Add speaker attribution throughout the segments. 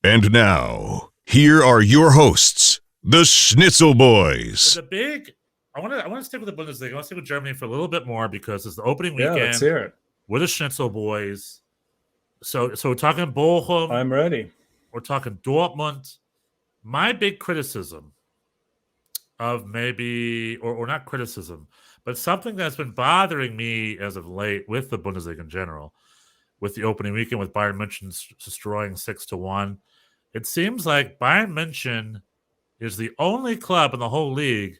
Speaker 1: And now, here are your hosts, the Schnitzel Boys.
Speaker 2: I want to stick with the Bundesliga. I want to stick with Germany for a little bit more because it's the opening
Speaker 3: Yeah,
Speaker 2: weekend.
Speaker 3: let's hear it.
Speaker 2: We're the Schnitzel Boys. So we're talking Bochum.
Speaker 3: I'm ready.
Speaker 2: We're talking Dortmund. My big criticism of or not criticism, but something that's been bothering me as of late with the Bundesliga in general, with the opening weekend with Bayern München destroying 6-1. It seems like Bayern München is the only club in the whole league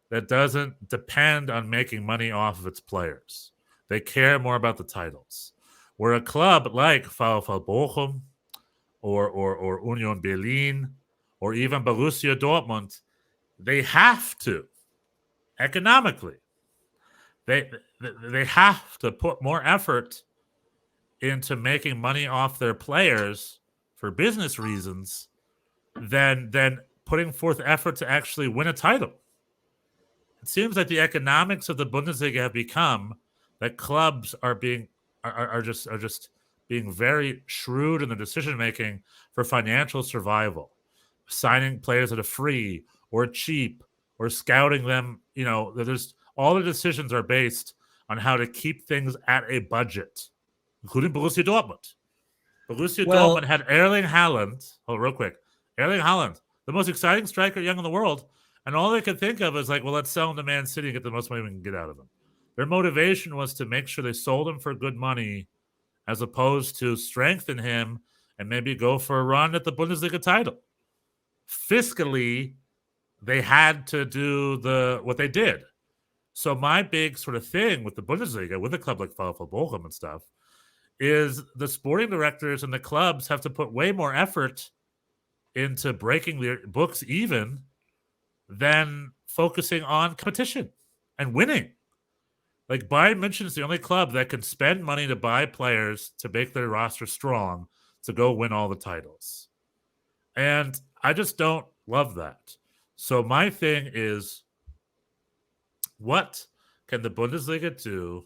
Speaker 2: that doesn't depend on making money off of its players. They care more about the titles. Where a club like VfL Bochum or Union Berlin or even Borussia Dortmund, they have to, economically, they have to put more effort into making money off their players for business reasons than putting forth effort to actually win a title. It seems like the economics of the Bundesliga have become that clubs are just being very shrewd in their decision making for financial survival, signing players that are free or cheap or scouting them. There's all the decisions are based on how to keep things at a budget, including Borussia Dortmund. Dortmund had Erling Haaland. Oh, real quick, Erling Haaland, the most exciting striker young in the world. And all they could think of is let's sell him to Man City and get the most money we can get out of him. Their motivation was to make sure they sold him for good money as opposed to strengthen him and maybe go for a run at the Bundesliga title. Fiscally, they had to do what they did. So my big sort of thing with the Bundesliga, with a club like VfL Bochum and stuff, is the sporting directors and the clubs have to put way more effort into breaking their books even than focusing on competition and winning. Like Bayern München is the only club that can spend money to buy players to make their roster strong to go win all the titles. And I just don't love that. So my thing is, what can the Bundesliga do?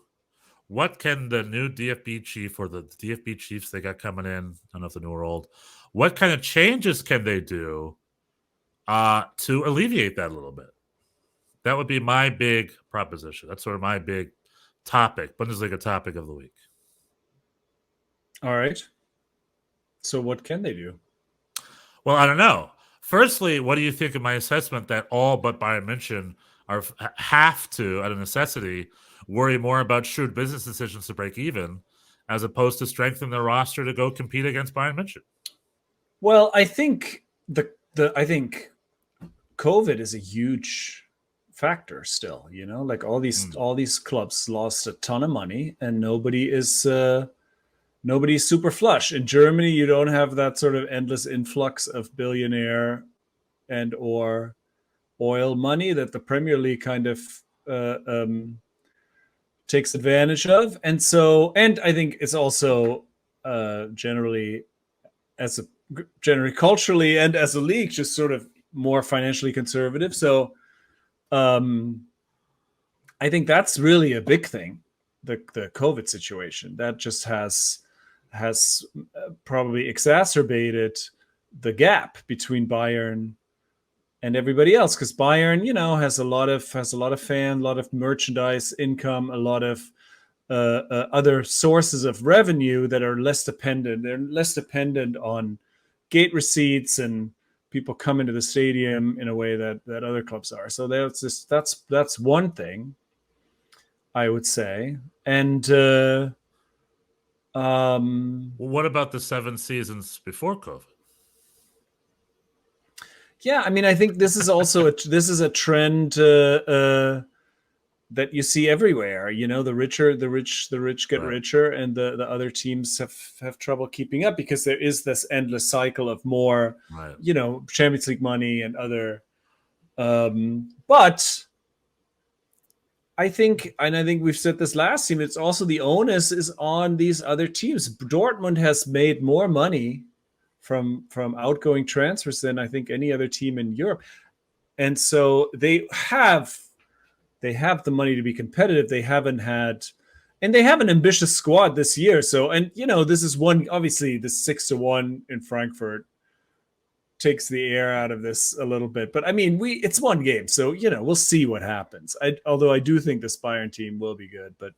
Speaker 2: What can the new DFB chief or the DFB chiefs they got coming in, I don't know if they're new or old, what kind of changes can they do to alleviate that a little bit? That would be my big proposition. That's sort of my big topic, Bundesliga topic of the week.
Speaker 3: All right. So what can they do?
Speaker 2: Well, I don't know. Firstly, what do you think of my assessment that all but Bayern München have to, out of necessity, worry more about shrewd business decisions to break even as opposed to strengthen their roster to go compete against Bayern München?
Speaker 3: Well, I think I think COVID is a huge factor still, like all these clubs lost a ton of money and nobody's super flush. In Germany, you don't have that sort of endless influx of billionaire and or oil money that the Premier League kind of takes advantage of. And I think it's also generally culturally and as a league just sort of more financially conservative. So I think that's really a big thing, the COVID situation that just has probably exacerbated the gap between Bayern and everybody else, because Bayern, has a lot of fans, a lot of merchandise income, a lot of other sources of revenue that are less dependent. They're less dependent on gate receipts and people come into the stadium in a way that other clubs are. So that's one thing I would say. And
Speaker 2: what about the 7 seasons before COVID?
Speaker 3: Yeah, I mean, I think this is also a trend that you see everywhere. The rich get richer, and the other teams have trouble keeping up because there is this endless cycle of more, Champions League money and other. But I think we've said this last team. It's also the onus is on these other teams. Dortmund has made more money from outgoing transfers than I think any other team in Europe. And so they have the money to be competitive. They have an ambitious squad this year. So, and this is one, obviously the 6-1 in Frankfurt takes the air out of this a little bit. But I mean, it's one game, so we'll see what happens. Although I do think this Bayern team will be good, but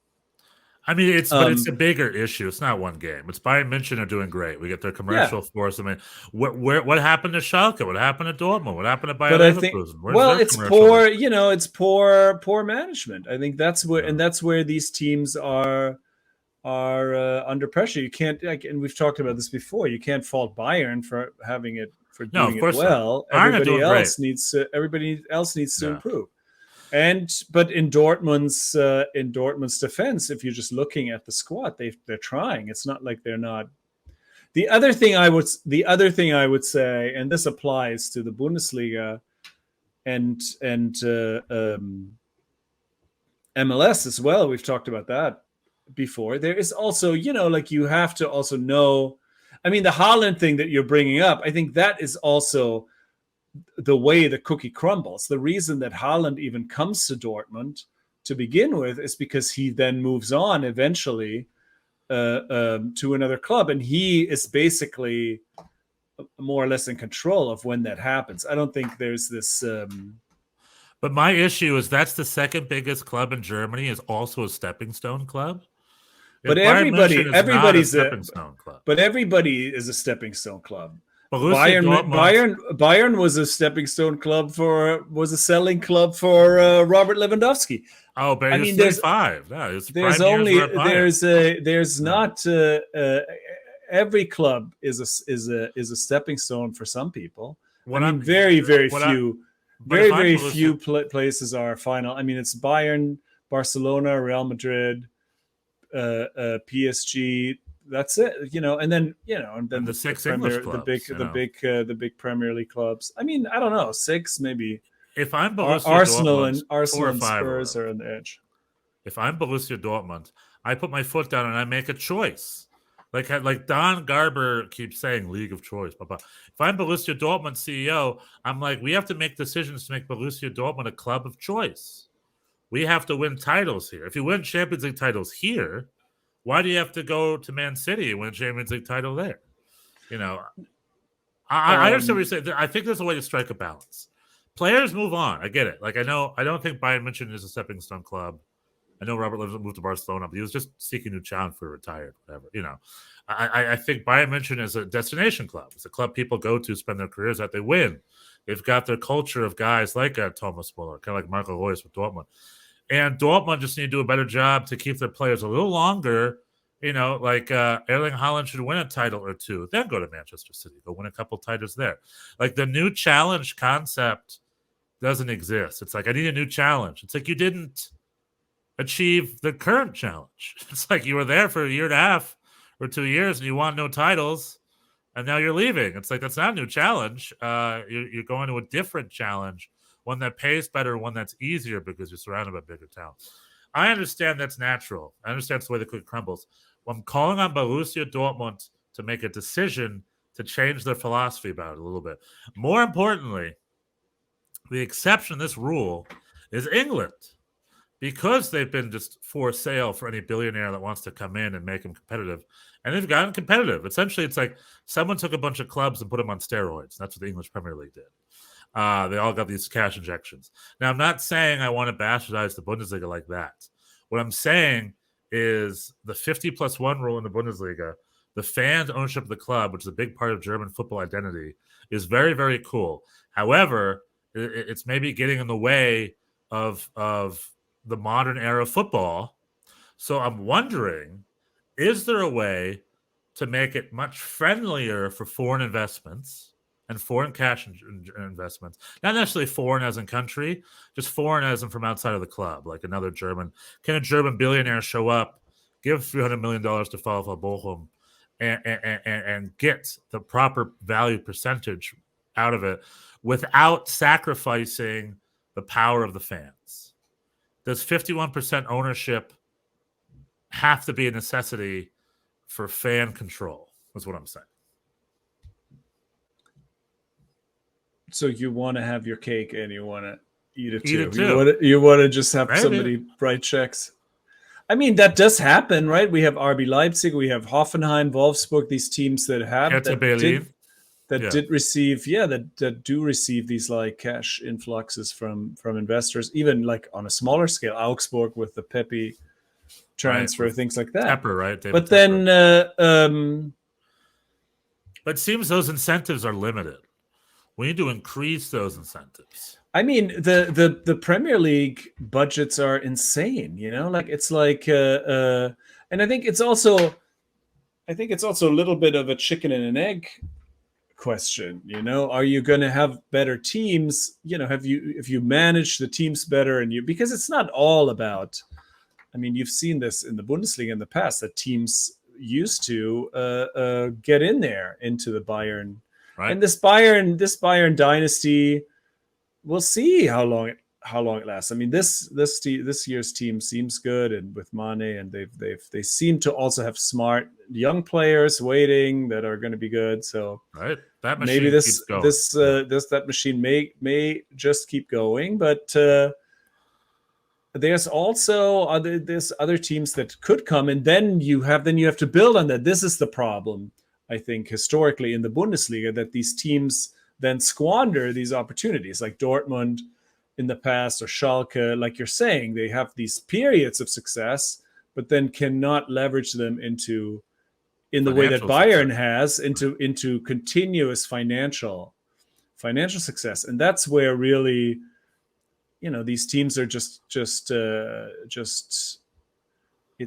Speaker 2: I mean, it's a bigger issue. It's not one game. It's Bayern München are doing great. We get their commercial force. I mean, what happened to Schalke? What happened to Dortmund? What happened to Bayern Leverkusen?
Speaker 3: It's poor. It's poor management. I think that's where, and that's where these teams are under pressure. You can't, and we've talked about this before. You can't fault Bayern for doing it well. Everybody else needs to improve. But in Dortmund's defense, if you're just looking at the squad, they're trying. It's not like they're not. The other thing I would say, and this applies to the Bundesliga and MLS as well. We've talked about that before. There is also, you have to also know. I mean, the Haaland thing that you're bringing up, I think that is also the way the cookie crumbles. The reason that Haaland even comes to Dortmund to begin with is because he then moves on eventually to another club, and he is basically more or less in control of when that happens. I don't think there's this.
Speaker 2: But my issue is that's the second biggest club in Germany, is also a stepping stone club.
Speaker 3: But everybody's a stepping stone club. But everybody is a stepping stone club. Bayern was a stepping stone club was a selling club for Robert Lewandowski.
Speaker 2: Oh, but there's five. No,
Speaker 3: every club is a stepping stone for some people. Very few places are final. I mean, it's Bayern, Barcelona, Real Madrid, PSG. That's it, and then
Speaker 2: the six English clubs,
Speaker 3: the big Premier League clubs. I mean, I don't know, 6 maybe.
Speaker 2: If I'm
Speaker 3: Arsenal and Spurs are on the edge.
Speaker 2: If I'm Borussia Dortmund, I put my foot down and I make a choice. Like Don Garber keeps saying, league of choice. Blah, blah. If I'm Borussia Dortmund CEO, I'm like, we have to make decisions to make Borussia Dortmund a club of choice. We have to win titles here. If you win Champions League titles here, why do you have to go to Man City and win a Champions League title there? I understand what you're saying. I think there's a way to strike a balance. Players move on. I get it. I don't think Bayern München is a stepping stone club. I know Robert Lewandowski moved to Barcelona, but he was just seeking a new challenge for retired, whatever. I think Bayern München is a destination club. It's a club people go to, spend their careers at. They win. They've got their culture of guys like Thomas Muller, kind of like Marco Reus with Dortmund. And Dortmund just need to do a better job to keep their players a little longer. Erling Haaland should win a title or two, then go to Manchester City, go win a couple titles there. Like, the new challenge concept doesn't exist. It's like, I need a new challenge. It's like you didn't achieve the current challenge. It's like you were there for a year and a half or 2 years and you won no titles, and now you're leaving. It's like, that's not a new challenge. You're going to a different challenge. One that pays better, one that's easier because you're surrounded by bigger talent. I understand that's natural. I understand it's the way the cookie crumbles. Well, I'm calling on Borussia Dortmund to make a decision to change their philosophy about it a little bit. More importantly, the exception to this rule is England, because they've been just for sale for any billionaire that wants to come in and make them competitive. And they've gotten competitive. Essentially, it's like someone took a bunch of clubs and put them on steroids. That's what the English Premier League did. They all got these cash injections. Now, I'm not saying I want to bastardize the Bundesliga like that. What I'm saying is the 50+1 rule in the Bundesliga, the fans' ownership of the club, which is a big part of German football identity, is very, very cool. However, it's maybe getting in the way of the modern era of football. So I'm wondering, is there a way to make it much friendlier for foreign investments and foreign cash investments? Not necessarily foreign as in country, just foreign as in from outside of the club, like another German. Can a German billionaire show up, give $300 million to VfL Bochum, and get the proper value percentage out of it without sacrificing the power of the fans? Does 51% ownership have to be a necessity for fan control? That's what I'm saying.
Speaker 3: So you want to have your cake and you want to eat it too. You want to just have somebody write checks. I mean, that does happen, right? We have RB Leipzig, we have Hoffenheim, Wolfsburg, these teams that did receive, that do receive these like cash influxes from investors, even like on a smaller scale, Augsburg with the Pepe transfer,
Speaker 2: right,
Speaker 3: things like that.
Speaker 2: Tepper, right?
Speaker 3: But
Speaker 2: Tepper.
Speaker 3: then,
Speaker 2: but it seems those incentives are limited. We need to increase those incentives.
Speaker 3: I mean, the Premier League budgets are insane. Like it's like, and I think it's also a little bit of a chicken and an egg question. Are you going to have better teams? If you manage the teams better, and because it's not all about. I mean, you've seen this in the Bundesliga in the past, that teams used to get in there into the Bayern,
Speaker 2: right?
Speaker 3: And this Bayern dynasty, we'll see how long it lasts. I mean, this year's team seems good, and with Mane, and they seem to also have smart young players waiting that are going to be good. So
Speaker 2: right, that machine
Speaker 3: maybe
Speaker 2: keeps going.
Speaker 3: that machine may just keep going, but. There's also other teams that could come, and then you have to build on that. This is the problem, I think, historically in the Bundesliga, that these teams then squander these opportunities, like Dortmund in the past, or Schalke. Like you're saying, they have these periods of success, but then cannot leverage them in the way that Bayern has into continuous financial success, and that's where really. These teams are just it's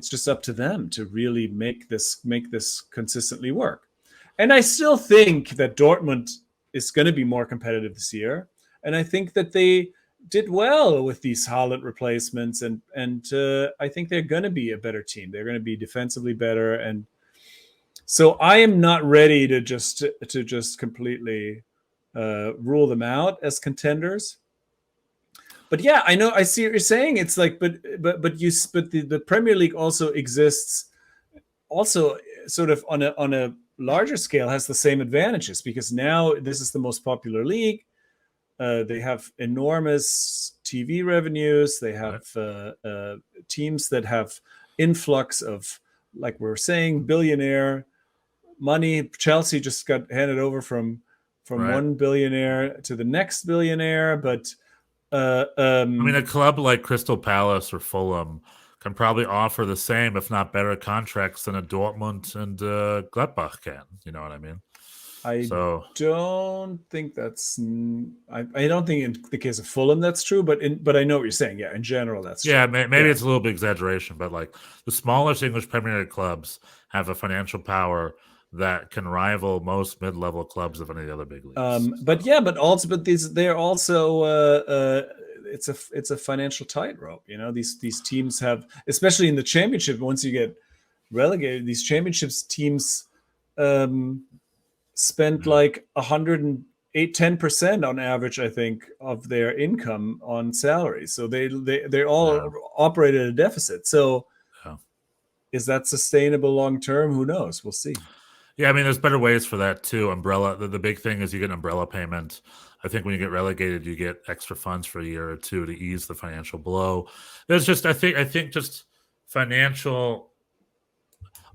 Speaker 3: just up to them to really make this consistently work. And I still think that Dortmund is going to be more competitive this year, and I think that they did well with these Haaland replacements, and I think they're going to be a better team. They're going to be defensively better, and so I am not ready to just completely rule them out as contenders. But yeah, I know, I see what you're saying. It's like, but the Premier League also exists, also sort of on a larger scale, has the same advantages, because now this is the most popular league. They have enormous TV revenues. They have teams that have influx of, like we were saying, billionaire money. Chelsea just got handed over from one billionaire to the next billionaire, but.
Speaker 2: I mean, a club like Crystal Palace or Fulham can probably offer the same, if not better, contracts than a Dortmund and Gladbach can. You know what I mean?
Speaker 3: I don't think that's. I don't think in the case of Fulham that's true, but I know what you're saying. Yeah, in general that's true.
Speaker 2: Yeah, maybe it's a little bit exaggeration, but like the smallest English Premier League clubs have a financial power that can rival most mid-level clubs of any of the other big leagues.
Speaker 3: They're also it's a financial tightrope. These teams have, especially in the championship, once you get relegated, these championships teams spend like 10% on average, I think, of their income on salaries. So they all operate at a deficit. So is that sustainable long term? Who knows? We'll see.
Speaker 2: Yeah, I mean, there's better ways for that too. Umbrella. The big thing is you get an umbrella payment. I think when you get relegated, you get extra funds for a year or two to ease the financial blow. There's just, I think just financial.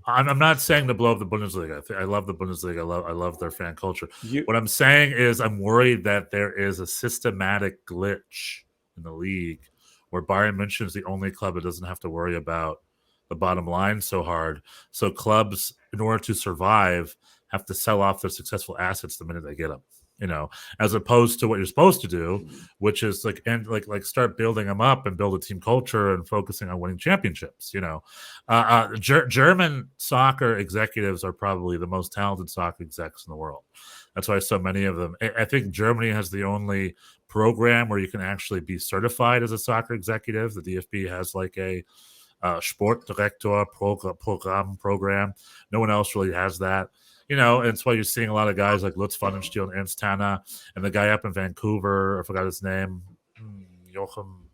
Speaker 2: I'm not saying to blow up the Bundesliga. I love the Bundesliga. I love their fan culture. What I'm saying is I'm worried that there is a systematic glitch in the league where Bayern München is the only club that doesn't have to worry about the bottom line so hard. So clubs, in order to survive, have to sell off their successful assets the minute they get them. As opposed to what you're supposed to do, which is like start building them up and build a team culture and focusing on winning championships. German soccer executives are probably the most talented soccer execs in the world. That's why so many of them. I think Germany has the only program where you can actually be certified as a soccer executive. The DFB has like a Sportdirektor program. No one else really has that. And it's why you're seeing a lot of guys like Lutz Pfannenstiel and Ernst Tanner, and the guy up in Vancouver, I forgot his name, Joachim,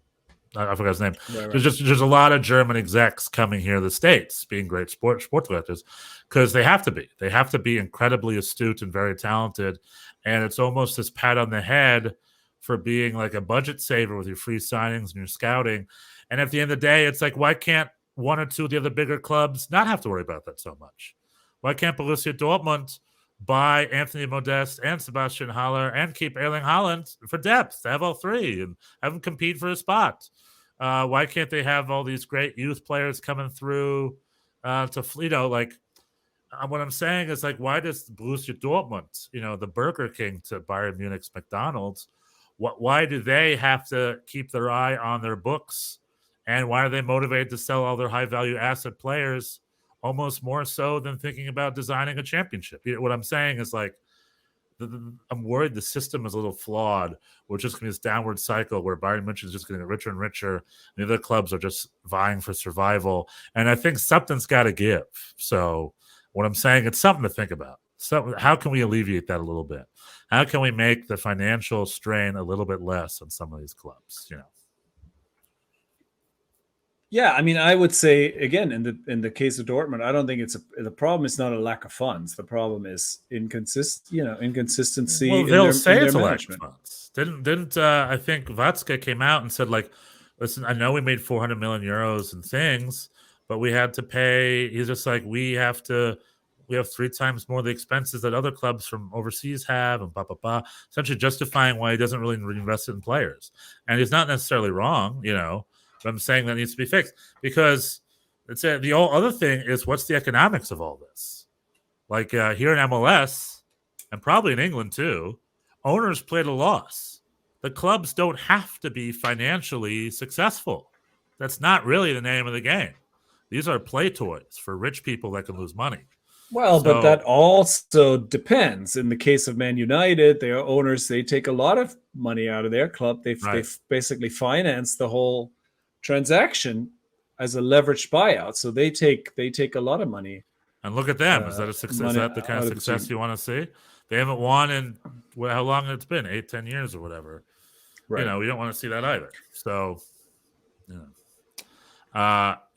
Speaker 2: I forgot his name. Right. There's a lot of German execs coming here to the States, being great sports directors, because they have to be. They have to be incredibly astute and very talented, and it's almost this pat on the head for being like a budget saver with your free signings and your scouting. And at the end of the day, it's like, why can't one or two of the other bigger clubs not have to worry about that so much? Why can't Borussia Dortmund buy Anthony Modeste and Sebastian Haller and keep Erling Haaland for depth, to have all three and have them compete for a spot. Why can't they have all these great youth players coming through what I'm saying is, like, why does Borussia Dortmund, the Burger King to Bayern Munich's McDonald's, why do they have to keep their eye on their books? And why are they motivated to sell all their high-value asset players almost more so than thinking about designing a championship? What I'm saying is, like, I'm worried the system is a little flawed. We're just going to be this downward cycle where Bayern Munich is just going to get richer and richer. And the other clubs are just vying for survival. And I think something's got to give. So what I'm saying, it's something to think about. So how can we alleviate that a little bit? How can we make the financial strain a little bit less on some of these clubs?
Speaker 3: Yeah, I mean, I would say again, in the case of Dortmund, I don't think the problem is not a lack of funds. The problem is inconsistency.
Speaker 2: Well, they'll say it's a lack
Speaker 3: management.
Speaker 2: of funds. Didn't I think Watzke came out and said, like, listen, I know we made 400 million euros and things, but we had to pay. He's just like, we have 3 times more the expenses that other clubs from overseas have, and essentially justifying why he doesn't really reinvest in players. And he's not necessarily wrong, but I'm saying that needs to be fixed, because the whole other thing is, what's the economics of all this? Like, here in MLS, and probably in England too, owners play at a loss. The clubs don't have to be financially successful. That's not really the name of the game. These are play toys for rich people that can lose money.
Speaker 3: Well, but that also depends. In the case of Man United, their owners, they take a lot of money out of their club. They've basically financed the whole transaction as a leveraged buyout. So they take a lot of money.
Speaker 2: And look at them. Is that a success? Is that the kind of success you want to see? They haven't won in how long it's been, 8-10 years or whatever. Right. We don't want to see that either. So,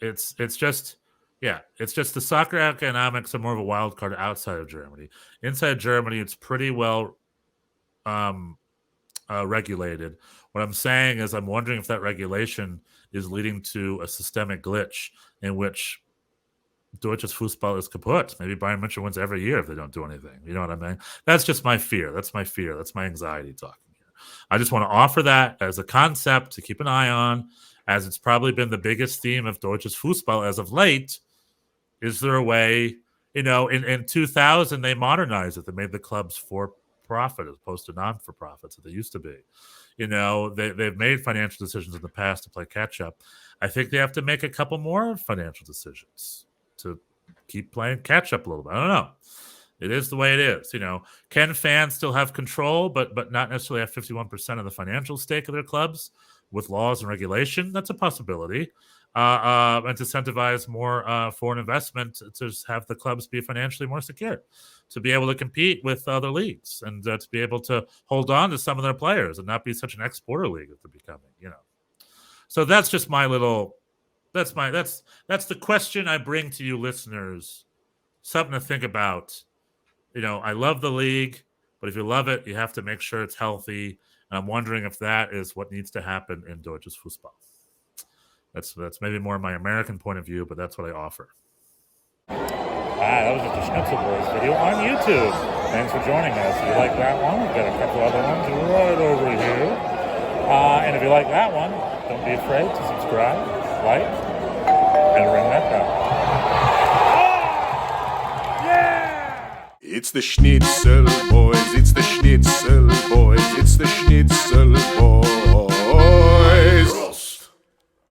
Speaker 2: it's just the soccer economics are more of a wild card outside of Germany. Inside Germany, it's pretty well regulated. What I'm saying is, I'm wondering if that regulation is leading to a systemic glitch in which Deutsches Fußball is kaput. Maybe Bayern München wins every year if they don't do anything. You know what I mean? That's just my fear. That's my fear. That's my anxiety talking here. I just want to offer that as a concept to keep an eye on, as it's probably been the biggest theme of Deutsches Fußball as of late. Is there a way, in 2000, they modernized it. They made the clubs for profit as opposed to non-for-profits that they used to be. They've made financial decisions in the past to play catch-up. I think they have to make a couple more financial decisions to keep playing catch-up a little bit. I don't know. It is the way it is. Can fans still have control, but not necessarily have 51% of the financial stake of their clubs with laws and regulation? That's a possibility. And to incentivize more foreign investment, to have the clubs be financially more secure, to be able to compete with other leagues, and to be able to hold on to some of their players and not be such an exporter league that they're becoming. So that's just my little. That's the question I bring to you listeners. Something to think about. I love the league, but if you love it, you have to make sure it's healthy. And I'm wondering if that is what needs to happen in Deutsches Fußball. That's maybe more my American point of view, but that's what I offer. That was just a Schnitzel Boys video on YouTube. Thanks for joining us. If you like that one, we've got a couple other ones right over here. And if you like that one, don't be afraid to subscribe, like, and ring that bell. Oh! Yeah!
Speaker 1: It's the Schnitzel Boys. It's the